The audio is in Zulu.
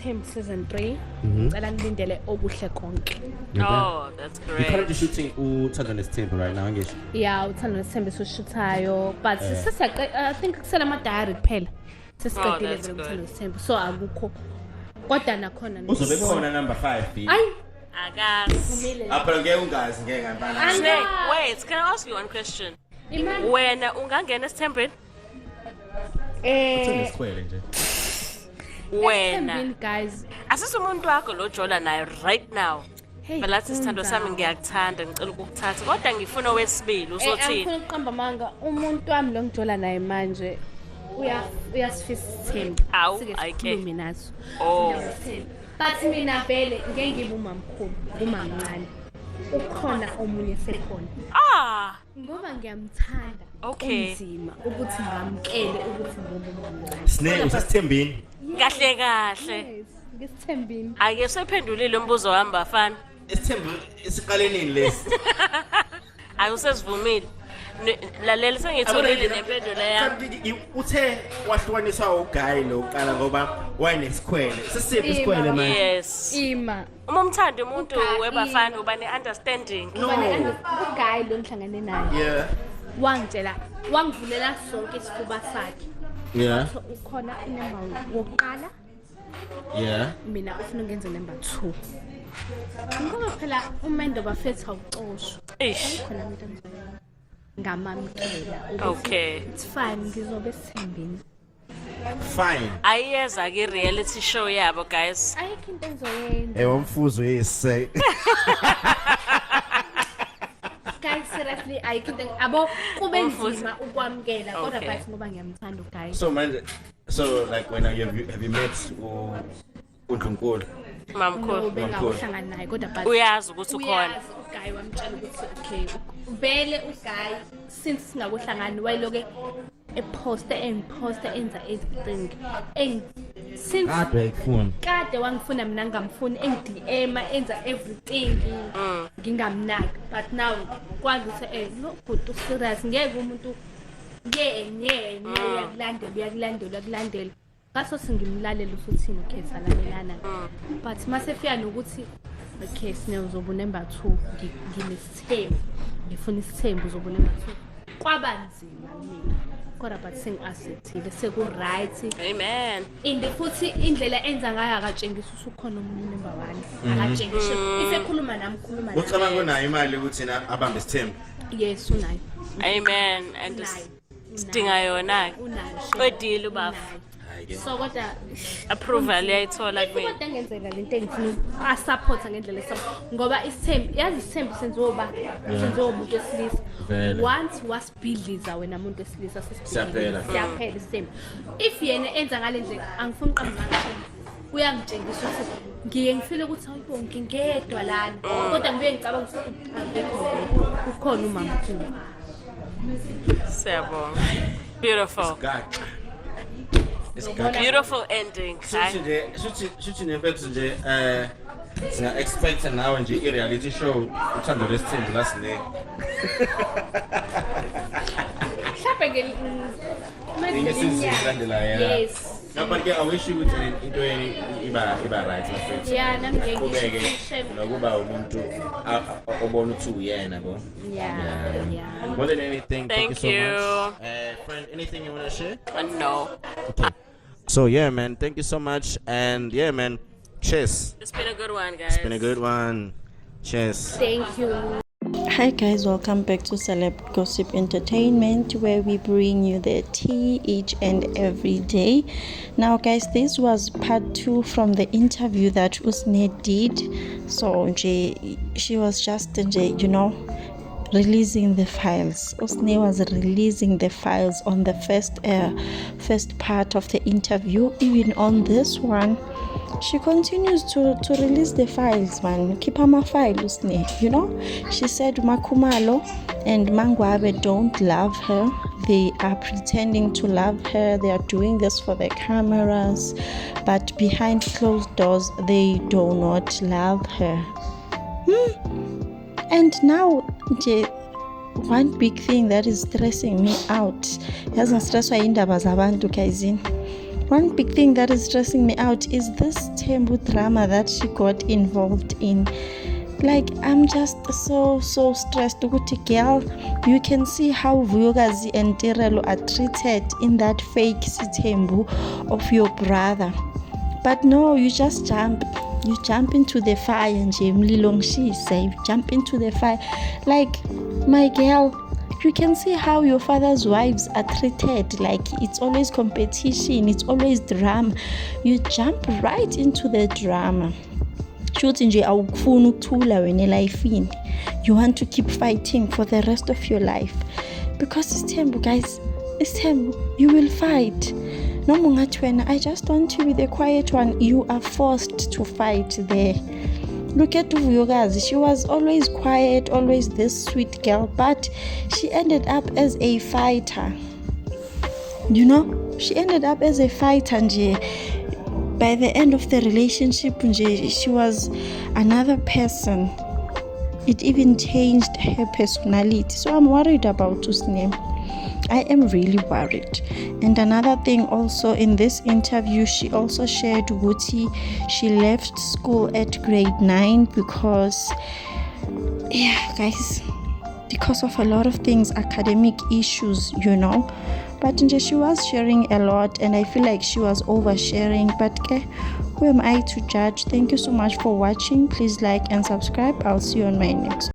Item season 3. Ngicela ngilindele obuhle konke. Oh, that's great. You're currently shooting uThando Nesithembu right now, ngisho. Yeah, uThando Nesithembu sishuthayo, but I think kusela ama-diary kuphela. Sesiqedile vele uThando Nesithembu, so akukho. Kodwa nakhona Uzobe khona number 5. Ayi, Agas. Apha ngeke ungazi ngeke ngempela. Snake, wait, can I ask you one question? When ungangena esithembeni? Uthengisikhwele nje. Wena. Guys. Asisumuntu wakho lo jola naye right now. Hey, Phela sisithando sami ngiyakuthanda ngicela ukukuthatha kodwa ngifuna owesibili uzothini? Angifuna ukuqamba amanga umuntu wami lo ngijola naye manje uyasifisa isithembu. Awu, Sike ayike. sikhulume naso. Oh. But mina vele ngeke ngibe umamkhulu, umamncane. Ukhona omunye sekhona. Ngoba ngiyamthanda. Okay. Kunzima ukuthi ngamkele ukuthi ngibe umamncane. Snake usasithembini. Kahle kahle. Yes, ngisithembini. Ake sephendulile umbuzo wami bafana. Isithembu isiqalenini lesi. Ayusesivumile. Lalela sengitholile nempendulo yami. Uthe wahlukaniswa uGuy lo uqala ngoba wayenesikhwele. Sisiphi isikhwele manje? Yes. Ima. Uma umthanda umuntu webafana uba ne-understanding. No. UGuy lo ngihlangane naye. Yeah. Wangivulela sonke isifuba sakhe. Yeah. So ukhona inamba wokuqala. Yeah. Mina ufuna ngenze number 2. Ngoba phela umendo bafetha ucoshwa. Ish. Khona umuntu engizoyenza. Ngamamkela. Okay. It's fine, ngizobe sithembini. Fine. Ayiyeza ke reality show yabo guys. Ayikho into engizoyenza. Wamfuzo yese. Guys, seriously ayikho into abo kube nzima ukwamkela kodwa but ngoba ngiyamthanda uGuy. So like when have you met uNkulunkulu? Mamkhulu. Bengahlangana naye kodwa but Uyazi ukuthi ukhona. uGuy wamtshela ukuthi okay vele uGuy since singakuhlangani wayiloke eposta enza everything since kade wangifuna mina ngamfuni engidm enza everything ngingamnaki but now kwazi ukuthi no good serious ngeke umuntu uyakulandela ngaso singimlalela usuthini okay salalelana but masefika nokuthi okay sine uzoba number 2 nginesithembu ngifuna isithembu uzoba number 2 kwaba nzima mina kodwa but sengi-acceptile seku-right. Amen. Futhi indlela enza ngayo akatshengisa usukhona umunye number 1 akatshengise isekhuluma nami khuluma naye. Ucabanga unayo imali ukuthi na abambe isithembu? Yes unayo. Amen. And sidinga yona ke. Qedile bafu. So kodwa approval yayithola kumina. Kodwa ngenzela lento engifuna support ngendlela ngoba isithembu yazi isithembu senziwa umuntu wesilisa. Once wasibhidliza wena umuntu wesilisa siyaphela isithembu. If yena enza ngale ndlela angifuni uqamba ngakho. Uyangitshengisa ukuthi ngiye ngifile ukuthi hayibo ngingedwa lana kodwa ngibe ngicabanga ukuthi ukhona umamkhulu. Siyabonga. Beautiful. Beautiful ending. Shuthi nempethu nje singa expect nawe nje i-reality show uThando Nesithembu la Snake. Mhlawumbe yes. No, but I wish you would into iba right mafethu. Yeah, Kubeke nokuba umuntu obona ukuthi uyena yabo. Yeah. More than anything, thank you so you. much. Friend, anything you want to share? No. Okay. So yeah, man, thank you so much, and yeah, man, cheers. It's been a good one, guys. It's been a good one. Cheers. Thank you. Hi guys, welcome back to Celeb Gossip Entertainment, where we bring you the tea each and every day. Now guys, this was part 2 from the interview that Usne did. So she was just releasing the files. Usne was releasing the files on the first part of the interview. Even on this one, she continues to release the files, man. Keep my file, Usne. She said Makumalo and Mangwabe don't love her. They are pretending to love her. They are doing this for the cameras, but behind closed doors, they do not love her. And now, one big thing that is stressing me out, One big thing that is stressing me out is this Thembu drama that she got involved in. Like, I'm just so stressed. Girl, you can see how Vuyokazi and Tirelo are treated in that fake Thembu of your brother. But no, you just jump into the fire, and she say, you jump into the fire. Like, my girl, you can see how your father's wives are treated. Like, it's always competition, it's always drama. You jump right into the drama. You want to keep fighting for the rest of your life, because it's Thembu, guys. It's Thembu. You will fight. No Mungatwena, I just want to be the quiet one. You are forced to fight there. Look at Vuyokazi. She was always quiet, always this sweet girl, but she ended up as a fighter. You know, she ended up as a fighter, and by the end of the relationship, she was another person. It even changed her personality. So I'm worried about Usne. I am really worried. And another thing also, in this interview, she also shared Guti. She left school at grade 9 because, because of a lot of things, academic issues, you know. But she was sharing a lot, and I feel like she was oversharing. But who am I to judge? Thank you so much for watching. Please like and subscribe. I'll see you on my next.